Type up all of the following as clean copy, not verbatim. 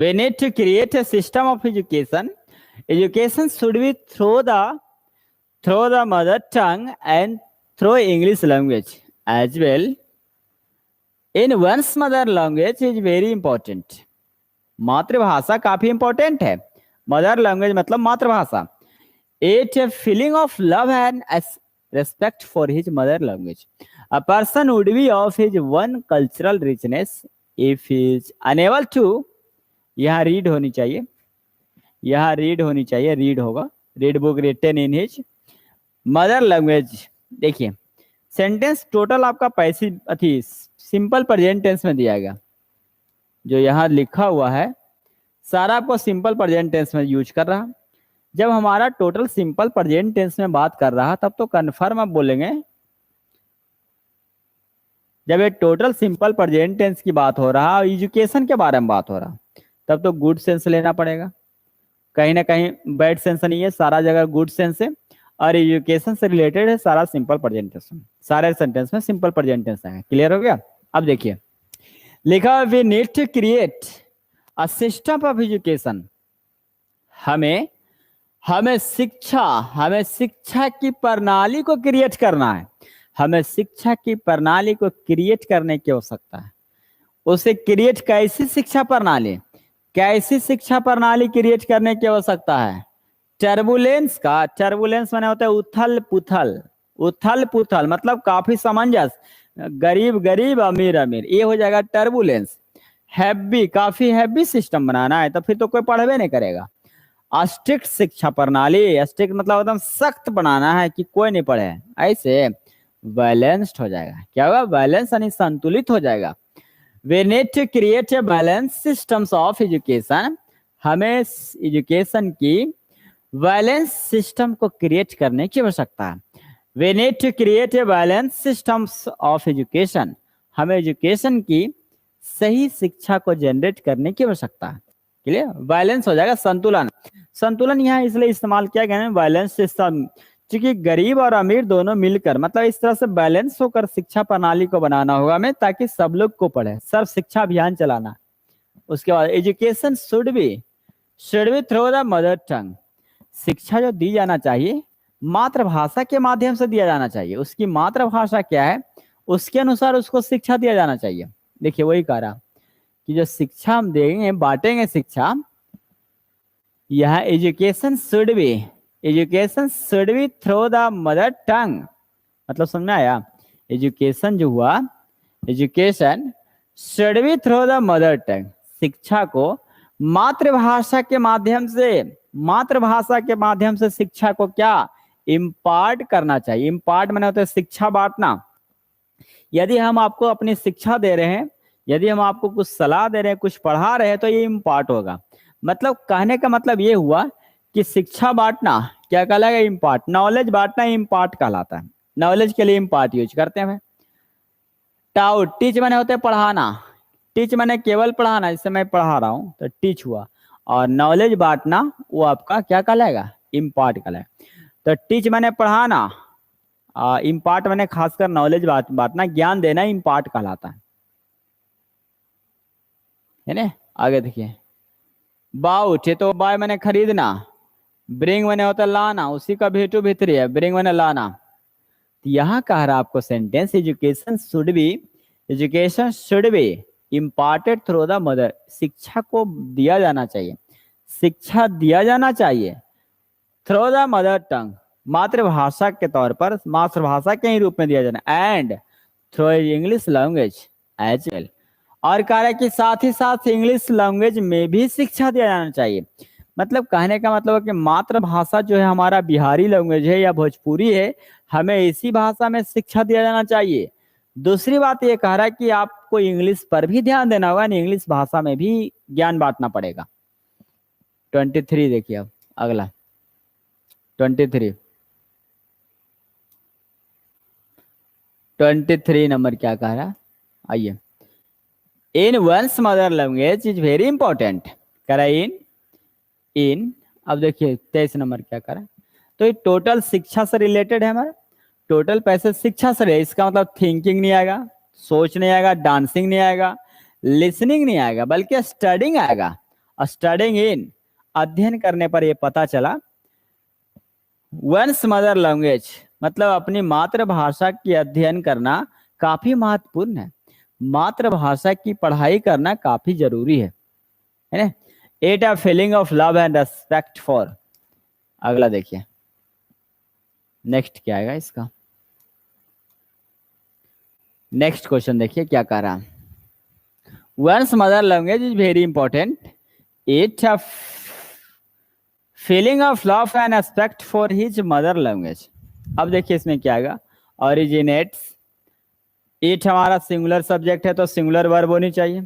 We need to create a system of education. Education should be through the mother tongue and through English language as well. In one's mother language is very important. मातृभाषा काफी important है. Mother language मतलब मातृभाषा. It a feeling of love and respect for his mother language. A person would be of his one cultural richness if he is unable to. यहाँ read होनी चाहिए, यहाँ read होनी चाहिए, रीड होगा. Read book written in his mother language. देखिए sentence total आपका passive अथी सिंपल प्रेजेंट टेंस में दिया गया. जो यहाँ लिखा हुआ है सारा आपको सिंपल प्रेजेंट टेंस में यूज कर रहा. जब हमारा टोटल सिंपल प्रेजेंट टेंस में बात कर रहा तब तो कन्फर्म आप बोलेंगे. जब ये टोटल सिंपल प्रेजेंट टेंस की बात हो रहा और एजुकेशन के बारे में बात हो रहा तब तो गुड सेंस लेना पड़ेगा. कहीं ना कहीं बैड सेंस नहीं है, सारा जगह गुड सेंस है और एजुकेशन से रिलेटेड है सारा सिंपल प्रेजेंट टेंस. सारे सेंटेंस में सिंपल प्रेजेंट टेंस है. क्लियर हो गया. अब देखिए लिखा we need to create a system of education. हमें शिक्षा की प्रणाली को क्रिएट करना है. हमें शिक्षा की प्रणाली को क्रिएट करने की आवश्यकता है. उसे क्रिएट कैसी शिक्षा प्रणाली क्रिएट करने की आवश्यकता है. टर्बुलेंस का टर्बुलेंस माने होता है उथल पुथल मतलब काफी समंजस. गरीब गरीब अमीर अमीर ये हो जाएगा टर्बुलेंस. हैवी काफी हैवी सिस्टम बनाना है तो फिर तो कोई पढ़वे नहीं करेगा. स्ट्रिक्ट शिक्षा प्रणाली स्ट्रिक्ट मतलब एकदम सख्त बनाना है कि कोई नहीं पढ़े. ऐसे बैलेंस्ड हो जाएगा. क्या होगा बैलेंस यानी संतुलित हो जाएगा. We need to create a balanced systems of education. हमें एजुकेशन की बैलेंस सिस्टम को क्रिएट करने की आवश्यकता है. We need to create a balanced systems of education. हमें एजुकेशन की सही शिक्षा को जनरेट करने की आवश्यकता है. क्लियर. बैलेंस हो जाएगा संतुलन यहाँ इसलिए इस्तेमाल किया गया है बैलेंस सिस्टम क्योंकि गरीब और अमीर दोनों मिलकर मतलब इस तरह से बैलेंस होकर शिक्षा प्रणाली को बनाना होगा हमें ताकि सब लोग को पढ़े. सर्व शिक्षा अभियान चलाना. उसके बाद education should be through the mother tongue. शिक्षा जो दी जाना चाहिए मातृभाषा के माध्यम से दिया जाना चाहिए. उसकी मातृभाषा क्या है उसके अनुसार उसको शिक्षा दिया जाना चाहिए. देखिए वही कह रहा कि जो शिक्षा हम देंगे बांटेंगे शिक्षा यह education should be through the mother tongue. मतलब समझ में आया. एजुकेशन जो हुआ education should be through the mother tongue. शिक्षा को मातृभाषा के माध्यम से शिक्षा को क्या इम्पार्ट करना चाहिए. इम्पार्ट माने होता है शिक्षा बांटना. यदि हम आपको अपनी शिक्षा दे रहे हैं यदि हम आपको कुछ सलाह दे रहे हैं कुछ पढ़ा रहे हैं तो ये इम्पार्ट होगा. मतलब कहने का मतलब ये हुआ कि शिक्षा बांटना क्या कहलाएगा इम्पार्ट. नॉलेज बांटना इम्पार्ट कहलाता है. नॉलेज के लिए इम्पार्ट यूज करते हैं. टाउ टीच माने होते हैं पढ़ाना. टीच माने केवल पढ़ाना. जैसे मैं पढ़ा रहा हूँ तो टीच हुआ और नॉलेज बांटना वो आपका क्या कहलाएगा इम्पार्ट कहलाएगा. तो टीच माने पढ़ाना इम्पार्ट माने खासकर नॉलेज बांटना ज्ञान देना इम्पार्ट कहलाता है ना. आगे देखिए बाय उठे तो बाय माने खरीदना. ब्रिंग माने होता है लाना. उसी का भेटू भितरी है. ब्रिंग माने लाना. तो यहाँ कह रहा आपको sentence education should be imparted through the mother. शिक्षा को दिया जाना चाहिए थ्रू द मदर टंग मातृभाषा के तौर पर मातृभाषा के ही रूप में दिया जाना. And through English language as well. और कह रहा है कि साथ ही साथ इंग्लिश लैंग्वेज में भी शिक्षा दिया जाना चाहिए. मतलब कहने का मतलब है कि मातृभाषा जो है हमारा बिहारी लैंग्वेज है या भोजपुरी है हमें इसी भाषा में शिक्षा दिया जाना चाहिए. दूसरी बात ये कह रहा है कि आपको इंग्लिश पर भी ध्यान देना होगा. इंग्लिश भाषा में भी ज्ञान बांटना पड़ेगा. 23 देखिए अब अगला 23 नंबर क्या कह रहा. आइए in once mother language is very important. कह रहा इन अब देखिए 23 नंबर क्या कह रहा है. तो ये टोटल शिक्षा से रिलेटेड है. हमारा टोटल पैसे शिक्षा से है. इसका मतलब थिंकिंग नहीं आएगा सोच नहीं आएगा डांसिंग नहीं आएगा लिसनिंग नहीं आएगा बल्कि स्टडिंग आएगा. स्टडिंग इन, अध्ययन करने पर ये पता चला, वंस मदर लैंग्वेज मतलब अपनी मातृभाषा की अध्ययन करना काफी महत्वपूर्ण है, मातृभाषा की पढ़ाई करना काफी जरूरी है ना। It a feeling of love and respect for. अगला देखिए नेक्स्ट क्या आएगा इसका, नेक्स्ट क्वेश्चन देखिए क्या कह रहा है। One's mother language is very important, it a feeling of love and respect for his mother language. अब देखिए इसमें क्या आएगा, ओरिजिनेट्स, इट हमारा सिंगुलर सब्जेक्ट है तो सिंगुलर वर्ब होनी चाहिए,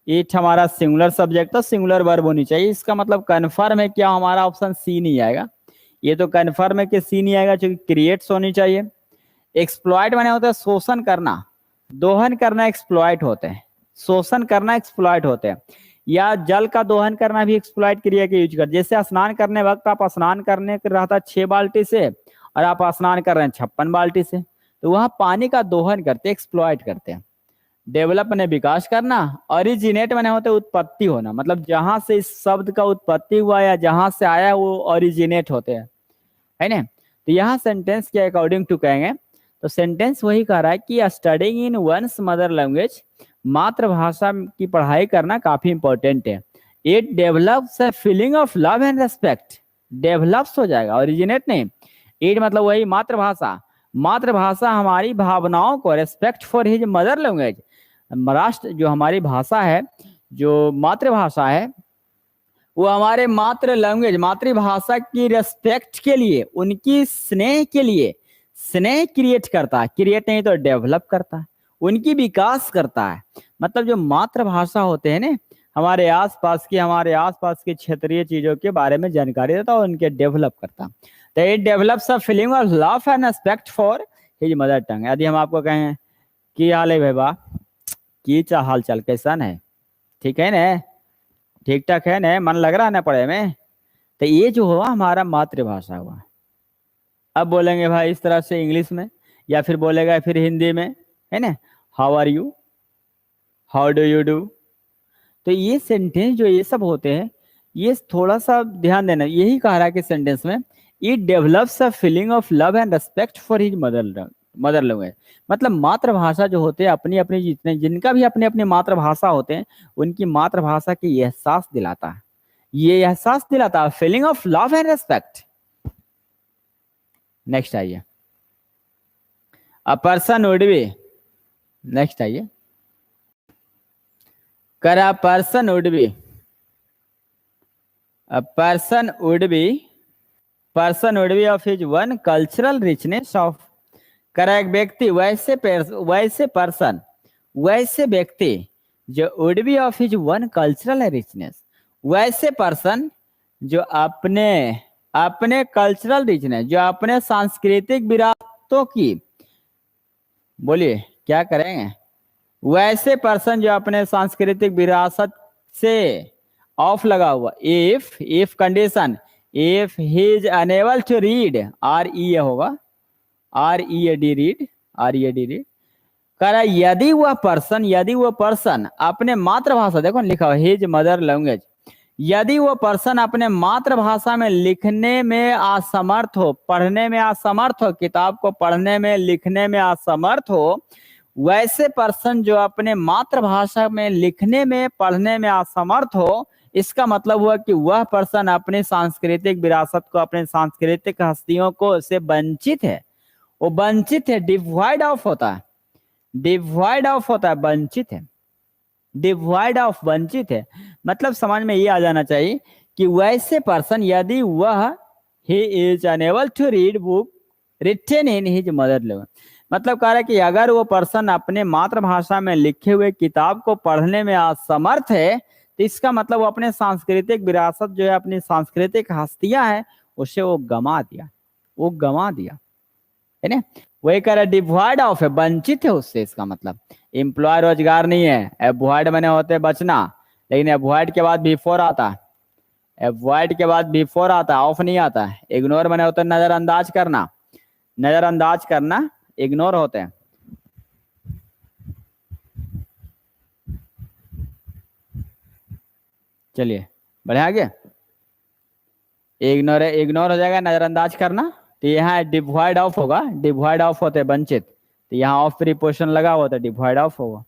इट हमारा सिंगुलर सब्जेक्ट तो सिंगुलर वर्ब होनी चाहिए। इसका मतलब कन्फर्म है क्या, हमारा ऑप्शन सी नहीं आएगा, ये तो कन्फर्म है कि सी नहीं आएगा क्योंकि क्रिएट्स होनी चाहिए। एक्सप्लॉइट माने होता है शोषण करना, दोहन करना एक्सप्लॉइट होते हैं, शोषण करना एक्सप्लॉइट होते हैं, या जल का दोहन करना भी एक्सप्लॉइट क्रिया के यूज कर। जैसे स्नान करने वक्त आप स्नान करने रहता 6 बाल्टी से और आप स्नान कर रहे हैं 56 बाल्टी से, तो वहां पानी का दोहन करते, एक्सप्लॉइट करते हैं। डेवलप मैंने विकास करना, ओरिजिनेट मैंने होते उत्पत्ति होना, मतलब जहां से इस शब्द का उत्पत्ति हुआ या जहां से आया वो ओरिजिनेट होते हैं, है ना। तो यहाँ सेंटेंस के अकॉर्डिंग टू कहेंगे तो सेंटेंस वही कह रहा है कि studying in once mother language, मातृभाषा की पढ़ाई करना काफी इंपॉर्टेंट है। It develops a feeling of love and respect, develops हो जाएगा, ओरिजिनेट नहीं। इट मतलब वही मातृभाषा, मातृभाषा हमारी भावनाओं को, respect for his mother language, राष्ट्र जो हमारी भाषा है, जो मातृभाषा है, वो हमारे मातृ लैंग्वेज, मातृभाषा की रेस्पेक्ट के लिए, उनकी स्नेह के लिए, स्नेह क्रिएट करता है, क्रिएट नहीं तो डेवलप करता है, उनकी विकास करता है। मतलब जो मातृभाषा होते हैं ना, हमारे आसपास के क्षेत्रीय चीजों के बारे में जानकारी देता है और उनके डेवलप करता। तो it develops a feeling of love and respect for his mother tongue. यदि हम आपको कहें कि हाल है भाई, की चा हाल चाल कैसा है, ठीक है ना, ठीक ठाक है ना, मन लग रहा है ना पढ़े में, तो ये जो हुआ हमारा मातृभाषा हुआ। अब बोलेंगे भाई इस तरह से इंग्लिश में, या फिर बोलेगा फिर हिंदी में, है ना, how are you, how do you do. तो ये सेंटेंस जो ये सब होते हैं, ये थोड़ा सा ध्यान देना। यही कह रहा है कि सेंटेंस में it develops a feeling of love and respect for his mother language, मतलब मातृभाषा जो होते हैं अपनी अपनी, जितने जिनका भी अपनी अपनी मातृभाषा होते हैं, उनकी मातृभाषा की एहसास दिलाता है, ये एहसास दिलाता है feeling of love and respect. Next आइए, a person would be, next आइए, कर a person would be, a person would be of his own cultural richness of, कर एक व्यक्ति वैसे व्यक्ति जो would be of his own cultural richness, वैसे पर्सन जो अपने अपने कल्चरल रिचनेस, जो अपने सांस्कृतिक विरासतों की, बोलिए क्या करेंगे, वैसे पर्सन जो अपने सांस्कृतिक विरासत से ऑफ लगा हुआ, if condition, if he is unable to read, R E होगा, R E A D read, R E A D read, कह रहा यदि वह पर्सन अपने मातृभाषा, देखो लिखा हुआ हिज मदर लैंग्वेज, यदि वो पर्सन अपने मातृभाषा में लिखने में असमर्थ हो, पढ़ने में असमर्थ हो, किताब को पढ़ने में लिखने में असमर्थ हो, वैसे पर्सन जो अपने मातृभाषा में लिखने में पढ़ने में असमर्थ हो, इसका मतलब हुआ कि वह पर्सन अपने सांस्कृतिक विरासत को, अपने सांस्कृतिक हस्तियों को से वंचित है, वो वंचित है, डिवाइड ऑफ होता है, डिवाइड ऑफ होता है, वंचित है, डिवाइड ऑफ वंचित है। मतलब समझ में ये आ जाना चाहिए कि वैसे पर्सन यदि वह he is unable to read book written in his mother language, मतलब कह रहा है कि अगर वो पर्सन अपने मातृभाषा में लिखे हुए किताब को पढ़ने में असमर्थ है, तो इसका मतलब वो अपने सांस्कृतिक विरासत जो है, अपनी सांस्कृतिक हस्तियां हैं, उसे वो गमा दिया, वो गमा दिया, है ना। वही कह रहा है डिवाइड ऑफ है, वंचित है उससे, इसका मतलब एम्प्लॉय रोजगार नहीं है, अवॉइड मैंने होते बचना, लेकिन अवॉइड के बाद बिफोर आता है, अवॉइड के बाद बिफोर आता है, ऑफ नहीं आता है। इग्नोर मैंने होता है नजरअंदाज करना, नजरअंदाज करना इग्नोर होते हैं। चलिए बढ़िया गया। इग्नोर इग्नोर हो जाएगा, नजरअंदाज करना। तो यहाँ डिवॉइड ऑफ होगा, डिवॉइड ऑफ होते वंचित, तो यहाँ ऑफ प्रीपोजिशन लगा हुआ तो डिवॉइड ऑफ होगा।